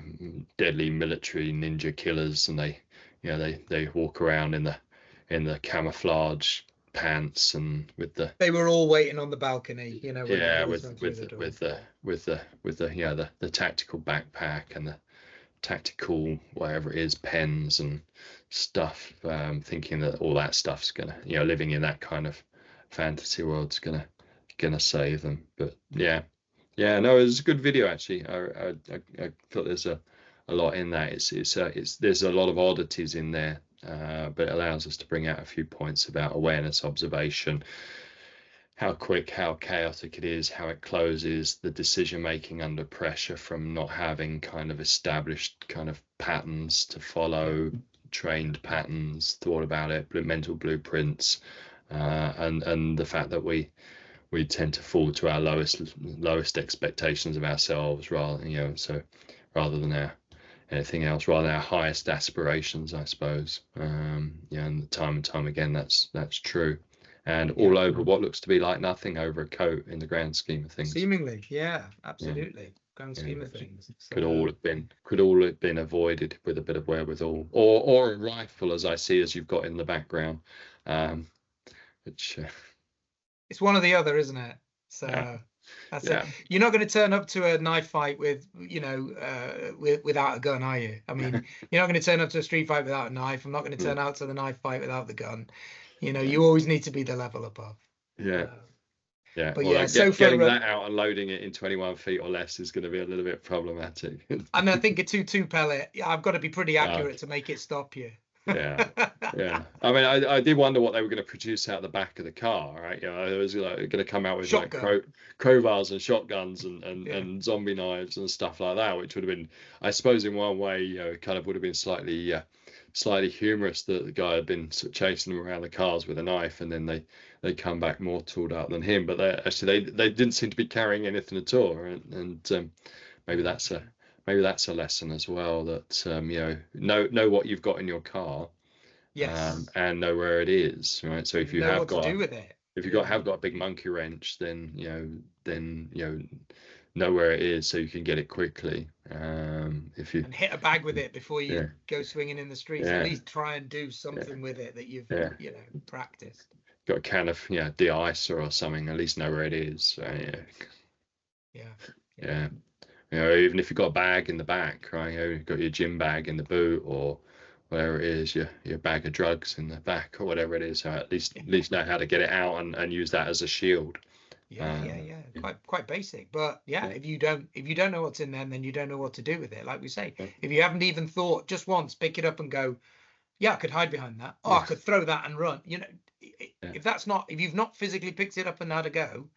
deadly military ninja killers, and they walk around in the camouflage pants and with the They were all waiting on the balcony, when the boys went through with the door. the tactical backpack and the tactical whatever it is, pens and stuff, thinking that all that stuff's gonna, living in that kind of fantasy world's gonna save them. But no, it was a good video actually. I thought there's a lot in that. It's there's a lot of oddities in there, but it allows us to bring out a few points about awareness, observation, how quick, how chaotic it is, how it closes, the decision making under pressure from not having kind of established kind of patterns to follow, trained patterns, thought about it, mental blueprints, and the fact that we tend to fall to our lowest expectations of ourselves, rather than anything else, rather than our highest aspirations, I suppose. And time and time again, that's true. And all over what looks to be like nothing over a coat in the grand scheme of things. Seemingly, absolutely. Grand scheme of things. So, could all have been avoided with a bit of wherewithal, or a rifle, as I see as you've got in the background, which it's one or the other, isn't it? So that's it. You're not going to turn up to a knife fight with without a gun, are you? I mean, you're not going to turn up to a street fight without a knife. I'm not going to turn out to the knife fight without the gun. You always need to be the level above. But well, getting that out and loading it in 21 feet or less is going to be a little bit problematic. And I think a 2.2 pellet, I've got to be pretty accurate to make it stop you. I mean, I did wonder what they were going to produce out the back of the car, right? It was like going to come out with shotgun. Like crowbars and shotguns and zombie knives and stuff like that, which would have been, I suppose, in one way, kind of would have been slightly humorous that the guy had been sort of chasing them around the cars with a knife, and then they come back more tooled up than him. But they didn't seem to be carrying anything at all, and maybe that's a lesson as well, that know what you've got in your car, and know where it is, right? So if you have got a big monkey wrench, then know where it is so you can get it quickly. If you and hit a bag with it before you go swinging in the streets, at least try and do something with it that you've practiced. Got a can of de-icer or something, at least know where it is. Even if you've got a bag in the back, right? You've got your gym bag in the boot, or whatever it is, your bag of drugs in the back, or whatever it is. So at least know how to get it out and use that as a shield. Quite basic, but if you don't know what's in there, then you don't know what to do with it. Like we say, if you haven't even thought just once, pick it up and go, I could hide behind that. I could throw that and run. If you've not physically picked it up and had a go,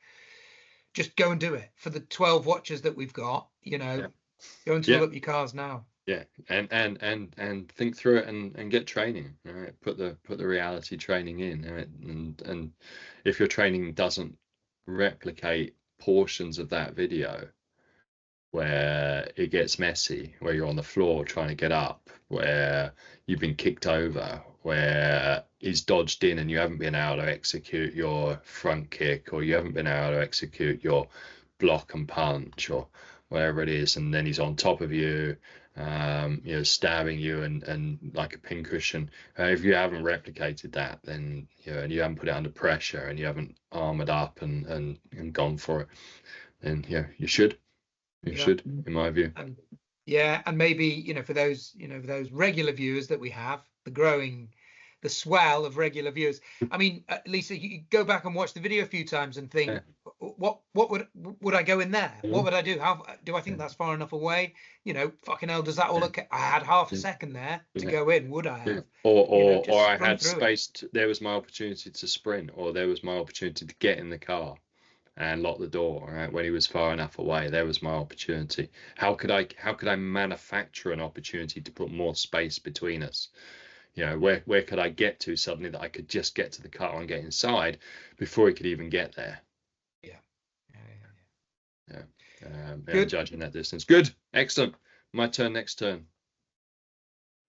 just go and do it. For the 12 watchers that we've got, go and fill up your cars now. And think through it and get training. Right? Put the reality training in, right? And if your training doesn't replicate portions of that video, where it gets messy, where you're on the floor trying to get up, where you've been kicked over, where he's dodged in and you haven't been able to execute your front kick, or you haven't been able to execute your block and punch, or whatever it is, and then he's on top of you, stabbing you and like a pincushion. If you haven't replicated that, then and you haven't put it under pressure, and you haven't armored up and gone for it, then you should. You should, in my view. And maybe for those regular viewers that we have, the swell of regular viewers. I mean, Lisa, you go back and watch the video a few times and think, what would I go in there? What would I do? How do I think that's far enough away? Fucking hell, does that all look? I had half a second there to go in. Would I have? Or I had space. There was my opportunity to sprint, or there was my opportunity to get in the car and lock the door. Right? When he was far enough away, there was my opportunity. How could I manufacture an opportunity to put more space between us? Where could I get to suddenly that I could just get to the car and get inside before he could even get there? Good. Judging that distance. Good. Excellent. My turn next turn.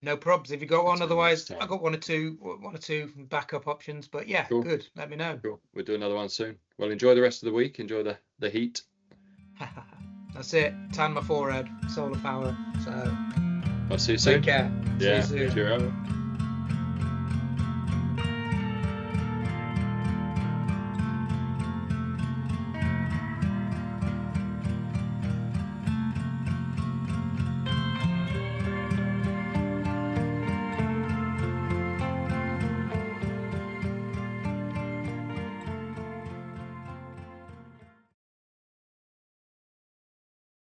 No probs if you got one. Otherwise, I got one or two backup options. But yeah, cool. Good. Let me know. Cool. We'll do another one soon. Well, enjoy the rest of the week. Enjoy the heat. That's it. Tan my forehead. Solar power. So I'll see you soon. Take care. Yeah. See you soon. Cheerio.